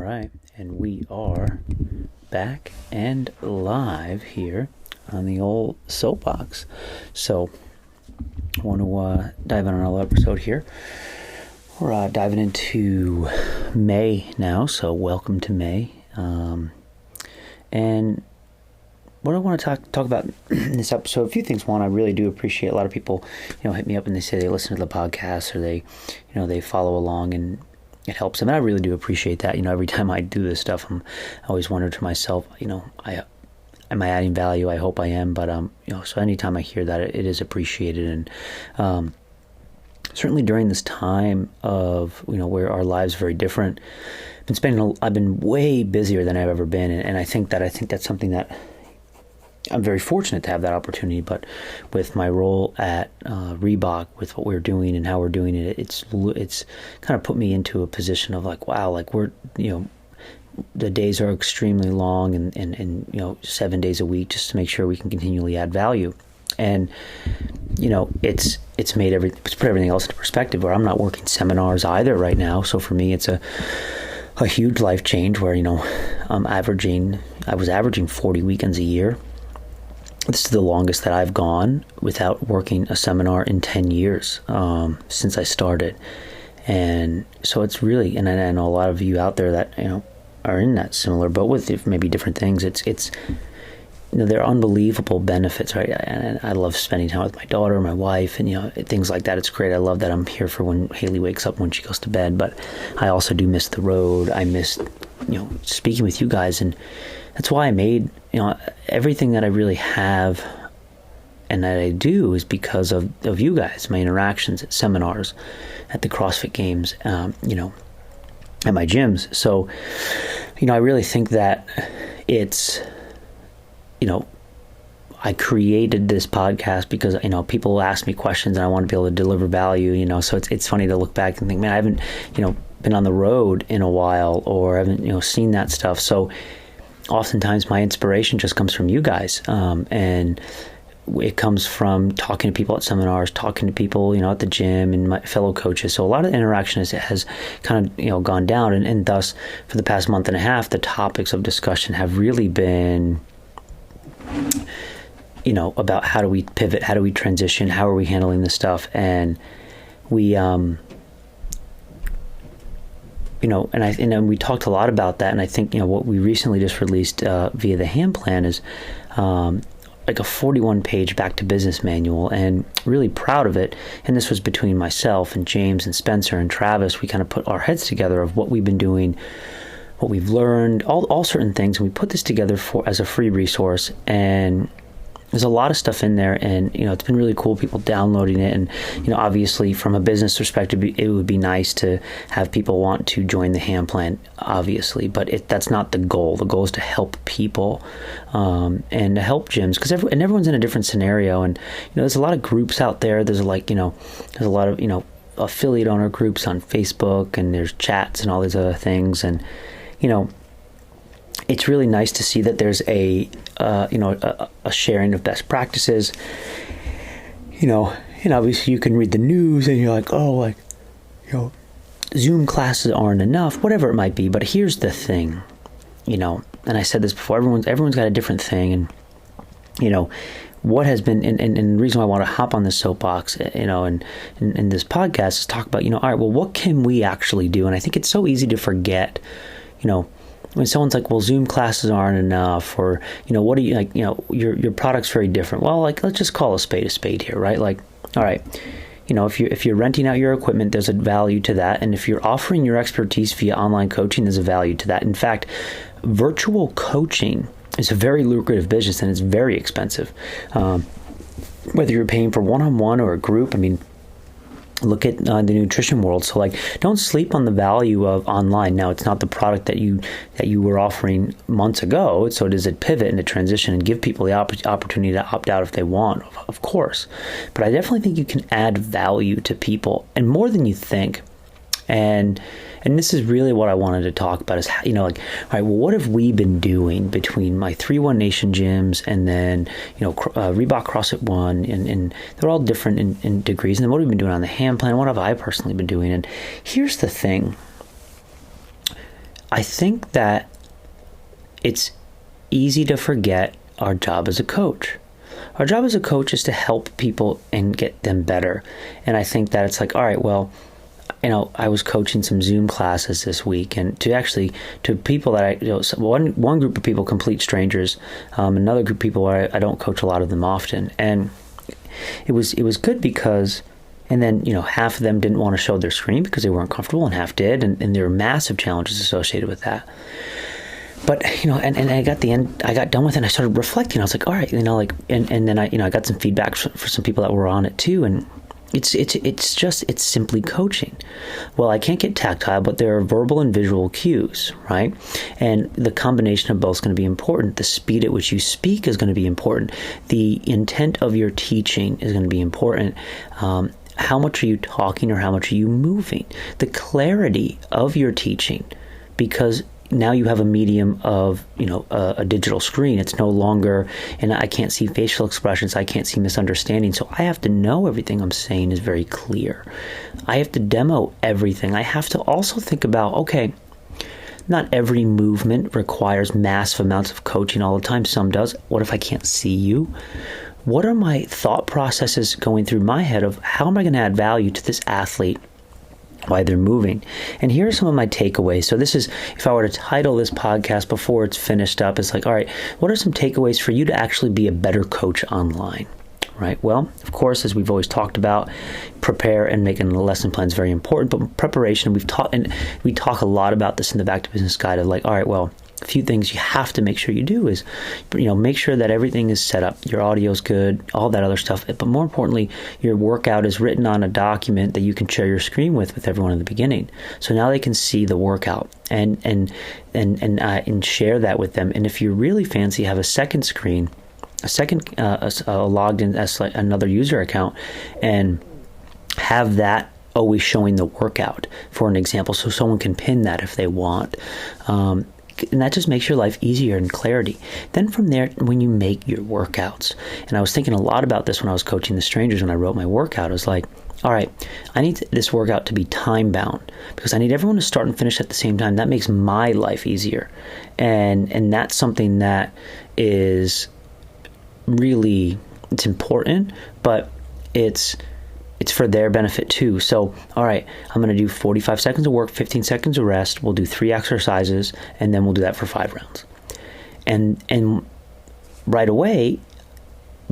right, and we are back and live here on the old soapbox. So, I want to dive in on another episode here. We're diving into May now, so welcome to May. And what I want to talk about in this episode, a few things. One, I really do appreciate a lot of people, hit me up and they say they listen to the podcast or they follow along and it helps them. And I really do appreciate that. Every time I do this stuff, I always wonder to myself, am I adding value? I hope I am. But, so anytime I hear that, it is appreciated. And certainly during this time of, where our lives are very different, I've been way busier than I've ever been. And I think that's something that I'm very fortunate to have that opportunity, but with my role at Reebok, with what we're doing and how we're doing it, it's kind of put me into a position of like, wow, like we're, the days are extremely long and 7 days a week just to make sure we can continually add value. And, it's put everything else into perspective where I'm not working seminars either right now. So for me, it's a huge life change where, I was averaging 40 weekends a year. This is the longest that I've gone without working a seminar in 10 years since I started. And so it's really, and I know a lot of you out there that, are in that similar boat with maybe different things. It's there are unbelievable benefits, right? And I love spending time with my daughter, my wife, and, things like that. It's great. I love that I'm here for when Haley wakes up, when she goes to bed. But I also do miss the road. I miss, speaking with you guys. And that's why I made, everything that I really have and that I do is because of you guys, my interactions at seminars, at the CrossFit Games, at my gyms. So, I really think that it's, I created this podcast because, people ask me questions and I want to be able to deliver value, so it's funny to look back and think, man, I haven't, been on the road in a while or haven't, seen that stuff. So oftentimes my inspiration just comes from you guys. And it comes from talking to people at seminars, talking to people, at the gym and my fellow coaches. So a lot of interaction has kind of, gone down. And thus, for the past month and a half, the topics of discussion have really been, about how do we pivot, how do we transition, how are we handling this stuff? And we, and we talked a lot about that. And I think, what we recently just released via the hand plan is like a 41-page back to business manual, and really proud of it. And this was between myself and James and Spencer and Travis. We kind of put our heads together of what we've been doing, what we've learned, all certain things. And we put this together as a free resource. And there's a lot of stuff in there, and it's been really cool, people downloading it. And obviously from a business perspective, it would be nice to have people want to join the hand plan, obviously, but that's not the goal. The goal is to help people and to help gyms, because everyone's in a different scenario. And there's a lot of groups out there. There's there's a lot of affiliate owner groups on Facebook, and there's chats and all these other things. And it's really nice to see that there's a sharing of best practices, and obviously you can read the news and you're like, Zoom classes aren't enough, whatever it might be. But here's the thing, and I said this before, everyone's got a different thing. And, what has been, and the reason why I want to hop on this soapbox, and this podcast is talk about, all right, well, what can we actually do? And I think it's so easy to forget, when someone's like, well, Zoom classes aren't enough, or, what do you like, your product's very different. Well, like, let's just call a spade here, right? Like, all right, if you're renting out your equipment, there's a value to that. And if you're offering your expertise via online coaching, there's a value to that. In fact, virtual coaching is a very lucrative business, and it's very expensive. Whether you're paying for one-on-one or a group, look at the nutrition world. So don't sleep on the value of online. Now, it's not the product that you were offering months ago. So does it pivot and to transition and give people the opportunity to opt out if they want, of course. But I definitely think you can add value to people, and more than you think. And this is really what I wanted to talk about is, all right, well, what have we been doing between my 3-1 Nation gyms and then, Reebok CrossFit One, and they're all different in degrees. And then what have we been doing on the hand plan? What have I personally been doing? And here's the thing. I think that it's easy to forget our job as a coach. Our job as a coach is to help people and get them better. And I think that it's like, all right, well, I was coaching some Zoom classes this week, and to people that one group of people, complete strangers, another group of people where I don't coach a lot of them often, and it was good because, and then half of them didn't want to show their screen because they weren't comfortable, and half did, and there were massive challenges associated with that. But and I got done with it, and I started reflecting. I was like, all right, and then I got some feedback for some people that were on it too, and it's simply coaching. Well, I can't get tactile, but there are verbal and visual cues, right? And the combination of both is going to be important. The speed at which you speak is going to be important. The intent of your teaching is going to be important. How much are you talking, or how much are you moving? The clarity of your teaching, because now you have a medium of, a digital screen. It's no longer, and I can't see facial expressions. I can't see misunderstanding. So I have to know everything I'm saying is very clear. I have to demo everything. I have to also think about, okay, not every movement requires massive amounts of coaching all the time. Some does. What if I can't see you? What are my thought processes going through my head of how am I going to add value to this athlete while they're moving? And here are some of my takeaways. So this is, if I were to title this podcast before it's finished up, it's like, all right, what are some takeaways for you to actually be a better coach online? Right. Well, of course, as we've always talked about, prepare and making a lesson plan is very important. But preparation, we talk a lot about this in the Back to Business Guide of like, all right, well, a few things you have to make sure you do is, make sure that everything is set up. Your audio is good, all that other stuff. But more importantly, your workout is written on a document that you can share your screen with everyone in the beginning. So now they can see the workout and share that with them. And if you're really fancy, have a second screen, logged in as like another user account, and have that always showing the workout for an example, so someone can pin that if they want. And that just makes your life easier and clarity. Then from there, when you make your workouts, and I was thinking a lot about this when I was coaching the strangers, when I wrote my workout, I was like, all right, I need this workout to be time bound because I need everyone to start and finish at the same time. That makes my life easier. And that's something that is really, it's important, but it's for their benefit too. So, all right, I'm going to do 45 seconds of work, 15 seconds of rest. We'll do 3 exercises, and then we'll do that for 5 rounds. And right away,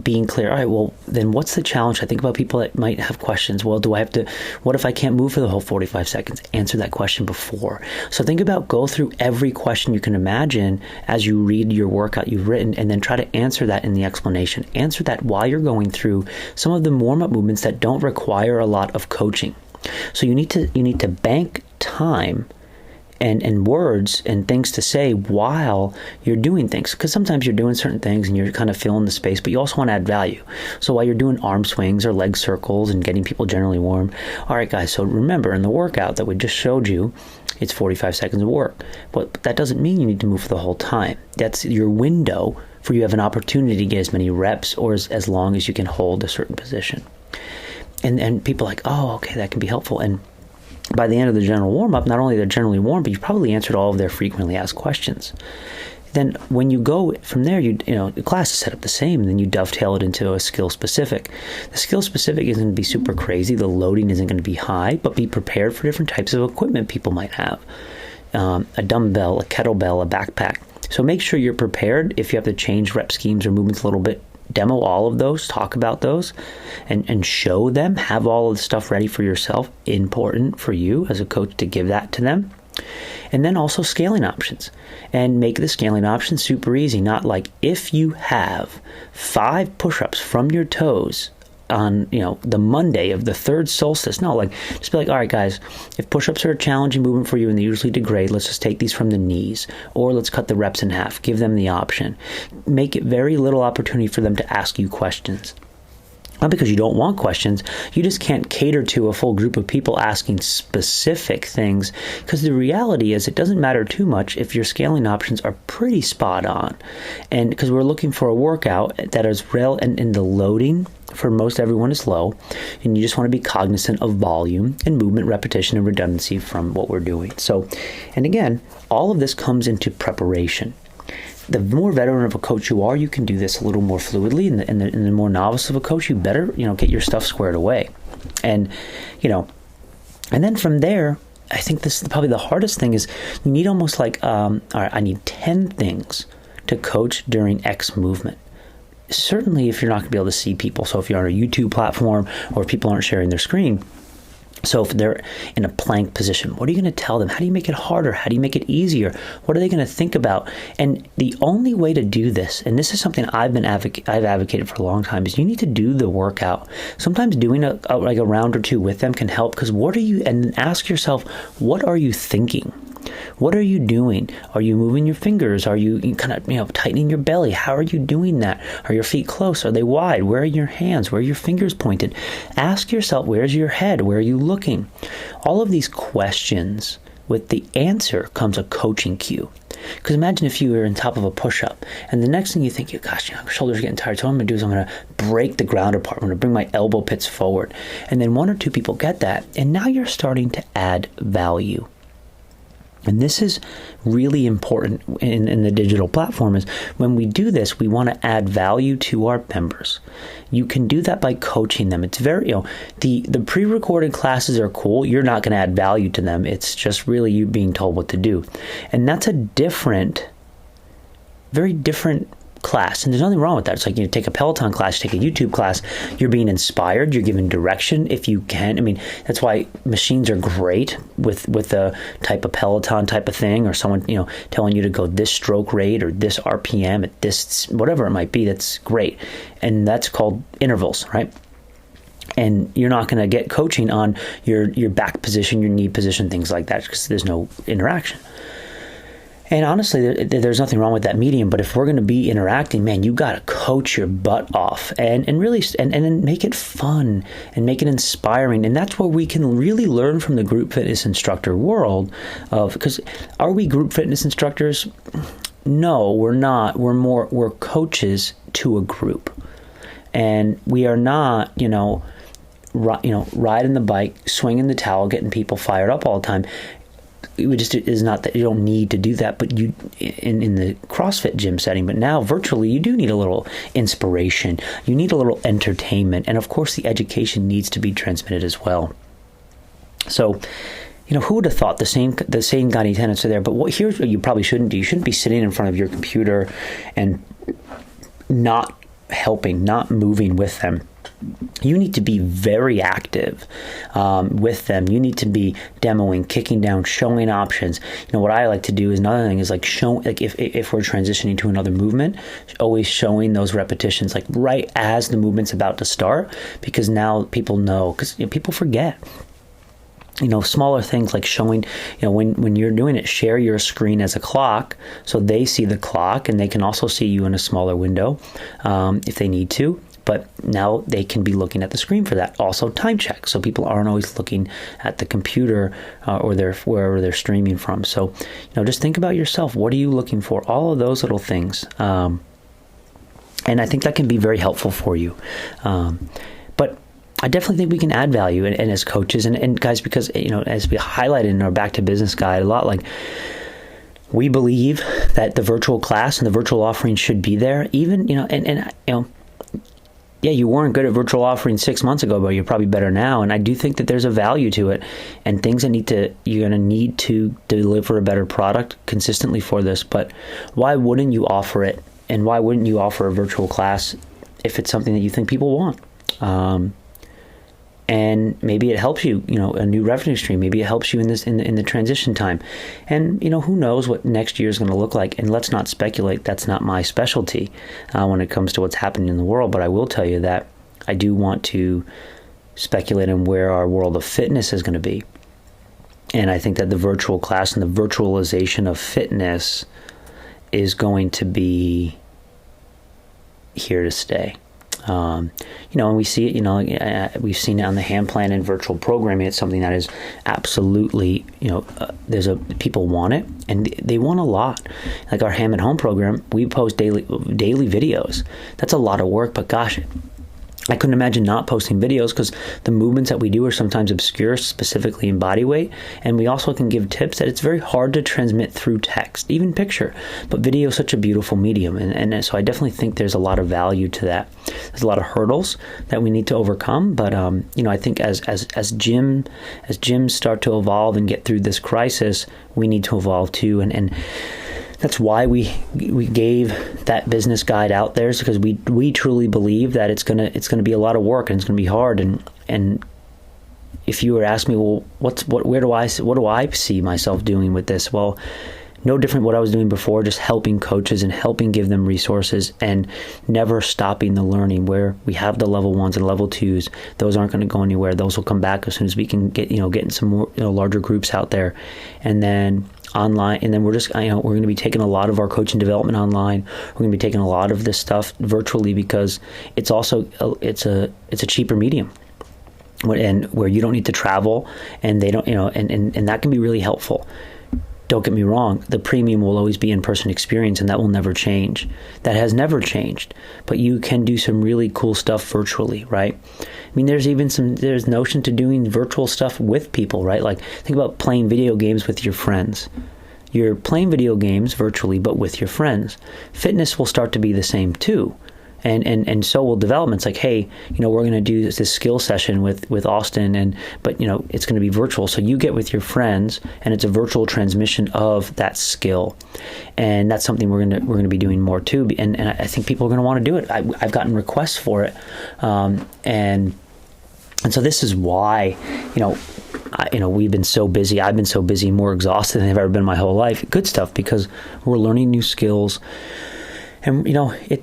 being clear, all right, well, then what's the challenge? I think about people that might have questions. Well, what if I can't move for the whole 45 seconds? Answer that question before. So think about, go through every question you can imagine as you read your workout you've written, and then try to answer that in the explanation. Answer that while you're going through some of the warm-up movements that don't require a lot of coaching. So you need to bank time and words and things to say while you're doing things. Because sometimes you're doing certain things and you're kind of filling the space, but you also want to add value. So while you're doing arm swings or leg circles and getting people generally warm, all right, guys, so remember in the workout that we just showed you, it's 45 seconds of work. But that doesn't mean you need to move for the whole time. That's your window for you have an opportunity to get as many reps or as long as you can hold a certain position. And people are like, oh, okay, that can be helpful. And by the end of the general warm-up, not only they're generally warm, but you've probably answered all of their frequently asked questions. Then when you go from there, the class is set up the same, and then you dovetail it into a skill-specific. The skill-specific isn't going to be super crazy. The loading isn't going to be high, but be prepared for different types of equipment people might have. A dumbbell, a kettlebell, a backpack. So make sure you're prepared. If you have to change rep schemes or movements a little bit, demo all of those, talk about those, and show them, have all of the stuff ready for yourself. Important for you as a coach to give that to them. And then also scaling options, and make the scaling options super easy. Not like if you have 5 push-ups from your toes on the Monday of the 3rd solstice. No, like just be like, all right, guys, if push-ups are a challenging movement for you and they usually degrade, let's just take these from the knees, or let's cut the reps in half. Give them the option. Make it very little opportunity for them to ask you questions. Not because you don't want questions, you just can't cater to a full group of people asking specific things, because the reality is it doesn't matter too much if your scaling options are pretty spot on. And because we're looking for a workout that is and the loading for most everyone is low, and you just want to be cognizant of volume and movement, repetition, and redundancy from what we're doing. So, and again, all of this comes into preparation. The more veteran of a coach you are, you can do this a little more fluidly, and the more novice of a coach, you better, get your stuff squared away. And, and then from there, I think this is probably the hardest thing is you need almost like, all right, I need 10 things to coach during X movement. Certainly if you're not going to be able to see people. So if you're on a YouTube platform or if people aren't sharing their screen. So if they're in a plank position, what are you going to tell them? How do you make it harder? How do you make it easier? What are they going to think about? And the only way to do this, and this is something I've advocated for a long time, is you need to do the workout. Sometimes doing a round or two with them can help, because and ask yourself, what are you thinking? What are you doing? Are you moving your fingers? Are you kind of, tightening your belly? How are you doing that? Are your feet close? Are they wide? Where are your hands? Where are your fingers pointed? Ask yourself, where's your head? Where are you looking? All of these questions, with the answer comes a coaching cue. Because imagine if you were on top of a push-up, and the next thing you think, gosh, my shoulders are getting tired, so what I'm going to do is I'm going to break the ground apart. I'm going to bring my elbow pits forward. And then one or two people get that, and now you're starting to add value. And this is really important in the digital platform, is when we do this, we want to add value to our members. You can do that by coaching them. It's very, the pre-recorded classes are cool. You're not going to add value to them. It's just really you being told what to do. And that's a very different class. And there's nothing wrong with that. It's like you take a Peloton class, take a YouTube class, you're being inspired, you're given direction if you can. I mean, that's why machines are great with a type of Peloton type of thing, or someone, telling you to go this stroke rate or this RPM at this, whatever it might be. That's great. And that's called intervals, right? And you're not going to get coaching on your back position, your knee position, things like that, because there's no interaction. And honestly, there's nothing wrong with that medium, but if we're going to be interacting, man, you got to coach your butt off and really and then make it fun and make it inspiring. And that's where we can really learn from the group fitness instructor world because are we group fitness instructors? No, we're not. We're coaches to a group. And we are not, riding the bike, swinging the towel, getting people fired up all the time. It is not that you don't need to do that, but you in the CrossFit gym setting. But now virtually, you do need a little inspiration. You need a little entertainment, and of course, the education needs to be transmitted as well. So, who would have thought the same guiding tenets are there? But here's what you probably shouldn't do. You shouldn't be sitting in front of your computer and not helping, not moving with them. You need to be very active with them. You need to be demoing, kicking down, showing options. What I like to do is another thing is like if we're transitioning to another movement, always showing those repetitions like right as the movement's about to start, because now people know, because people forget. Smaller things like showing, when you're doing it, share your screen as a clock so they see the clock, and they can also see you in a smaller window if they need to. But now they can be looking at the screen for that. Also time check, so people aren't always looking at the computer or wherever they're streaming from. So, just think about yourself. What are you looking for? All of those little things. And I think that can be very helpful for you. But I definitely think we can add value and as coaches and guys, because, as we highlighted in our Back to Business guide a lot, like we believe that the virtual class and the virtual offering should be there. Even, yeah, you weren't good at virtual offerings 6 months ago, but you're probably better now. And I do think that there's a value to it, and things that you're going to need to deliver a better product consistently for this. But why wouldn't you offer it? And why wouldn't you offer a virtual class if it's something that you think people want? And maybe it helps you, a new revenue stream. Maybe it helps you in the transition time. And, who knows what next year is going to look like. And let's not speculate. That's not my specialty when it comes to what's happening in the world. But I will tell you that I do want to speculate on where our world of fitness is going to be. And I think that the virtual class and the virtualization of fitness is going to be here to stay. And we see it, we've seen it on the hand plan and virtual programming. It's something that is absolutely, people want it, and they want a lot. Like our Ham at Home program, we post daily videos. That's a lot of work, but gosh, I couldn't imagine not posting videos, because the movements that we do are sometimes obscure, specifically in body weight. And we also can give tips that it's very hard to transmit through text, even picture. But video is such a beautiful medium. And so I definitely think there's a lot of value to that. There's a lot of hurdles that we need to overcome. But, I think as gyms start to evolve and get through this crisis, we need to evolve too. And that's why we gave that business guide out there, is because we truly believe that it's gonna be a lot of work, and it's gonna be hard. And if you were asking me, well, what do I see myself doing with this? Well, no different what I was doing before, just helping coaches and helping give them resources, and never stopping the learning. Where we have the level 1s and level 2s, those aren't going to go anywhere. Those will come back as soon as we can get in some more larger groups out there, and then online. And then we're just we're going to be taking a lot of our coaching development online. We're going to be taking a lot of this stuff virtually, because it's also it's a cheaper medium, and where you don't need to travel, and they don't and that can be really helpful. Don't get me wrong, the premium will always be in-person experience, and that will never change. That has never changed. But you can do some really cool stuff virtually, right? I mean, there's notion to doing virtual stuff with people, right? Like, think about playing video games with your friends. You're playing video games virtually, but with your friends. Fitness will start to be the same too. And so will developments. Like, hey, we're going to do this skill session with Austin, but it's going to be virtual. So you get with your friends, and it's a virtual transmission of that skill, and that's something we're going to be doing more too. And I think people are going to want to do it. I've gotten requests for it, and so this is why we've been so busy. I've been so busy, more exhausted than I've ever been my whole life. Good stuff, because we're learning new skills. And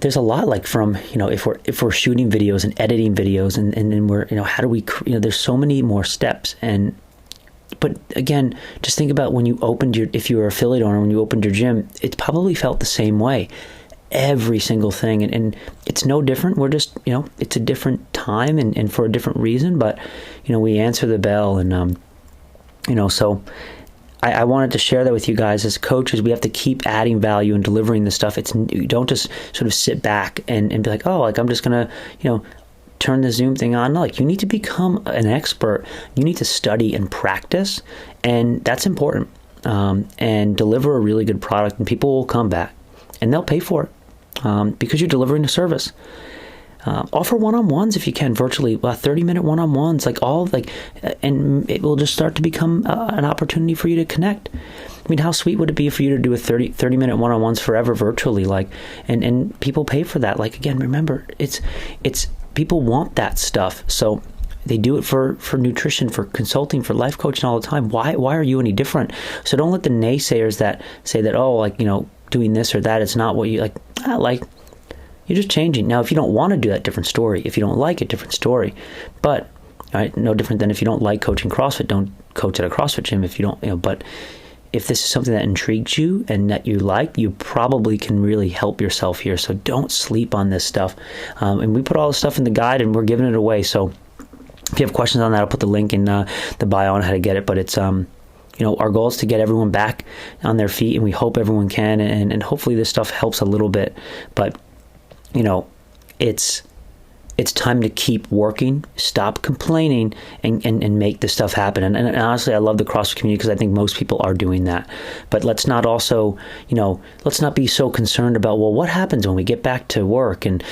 there's a lot, like, from if we're shooting videos and editing videos, and then we're how do we there's so many more steps. But again, just think about when you opened if you were an affiliate owner, when you opened your gym, it probably felt the same way. Every single thing, and it's no different. We're just it's a different time and for a different reason, but we answer the bell, and so I wanted to share that with you guys. As coaches, we have to keep adding value and delivering this stuff. You don't just sort of sit back and be like, oh, like, I'm just going to, turn the Zoom thing on. No, like, you need to become an expert. You need to study and practice, and that's important. And deliver a really good product, and people will come back, and they'll pay for it because you're delivering a service. Offer one-on-ones if you can, virtually, 30-minute one-on-ones, and it will just start to become an opportunity for you to connect. I mean, how sweet would it be for you to do a 30-minute one-on-ones forever virtually, and people pay for that. Like, again, remember, it's people want that stuff, so they do it for nutrition, for consulting, for life coaching all the time. Why are you any different? So don't let the naysayers that say that, doing this or that, it's not what you like. You're just changing. Now, if you don't want to do that, different story. If you don't like it, different story. But, right, no different than if you don't like coaching CrossFit, don't coach at a CrossFit gym. If you don't, but if this is something that intrigues you and that you like, you probably can really help yourself here. So don't sleep on this stuff. And we put all the stuff in the guide, and we're giving it away. So if you have questions on that, I'll put the link in the bio on how to get it. But it's, our goal is to get everyone back on their feet, and we hope everyone can. And hopefully this stuff helps a little bit. But it's time to keep working, stop complaining, and make this stuff happen. And honestly, I love the CrossFit community, because I think most people are doing that. But let's not also, let's not be so concerned about, well, what happens when we get back to work and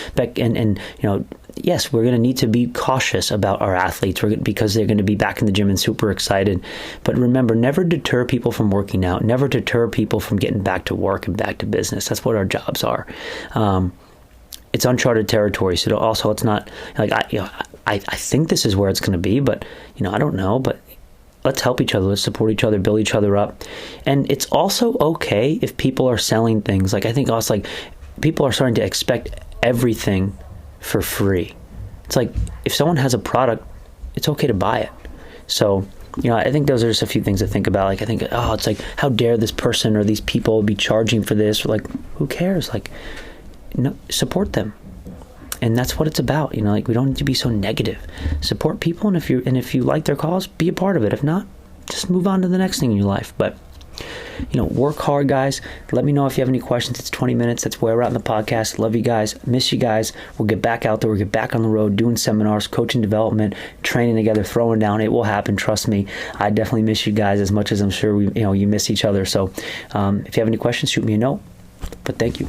yes, we're going to need to be cautious about our athletes because they're going to be back in the gym and super excited. But remember, never deter people from working out. Never deter people from getting back to work and back to business. That's what our jobs are. It's uncharted territory. So also, it's not like I think this is where it's going to be, but I don't know. But let's help each other. Let's support each other. Build each other up. And it's also okay if people are selling things. Like, I think also, like, people are starting to expect everything for free. It's like, if someone has a product, it's okay to buy it. So I think those are just a few things to think about. Like, I think, it's like, how dare this person or these people be charging for this? Or, like, who cares? Like, no, support them. And that's what it's about. Like, we don't need to be so negative. Support people, and if you like their cause, be a part of it. If not, just move on to the next thing in your life. But work hard, guys. Let me know if you have any questions. It's 20 minutes. That's where we're at in the podcast. Love you guys. Miss you guys. We'll get back out there. We'll get back on the road, doing seminars, coaching development, training together, throwing down. It will happen. Trust me. I definitely miss you guys as much as I'm sure you miss each other. So if you have any questions, shoot me a note. But thank you.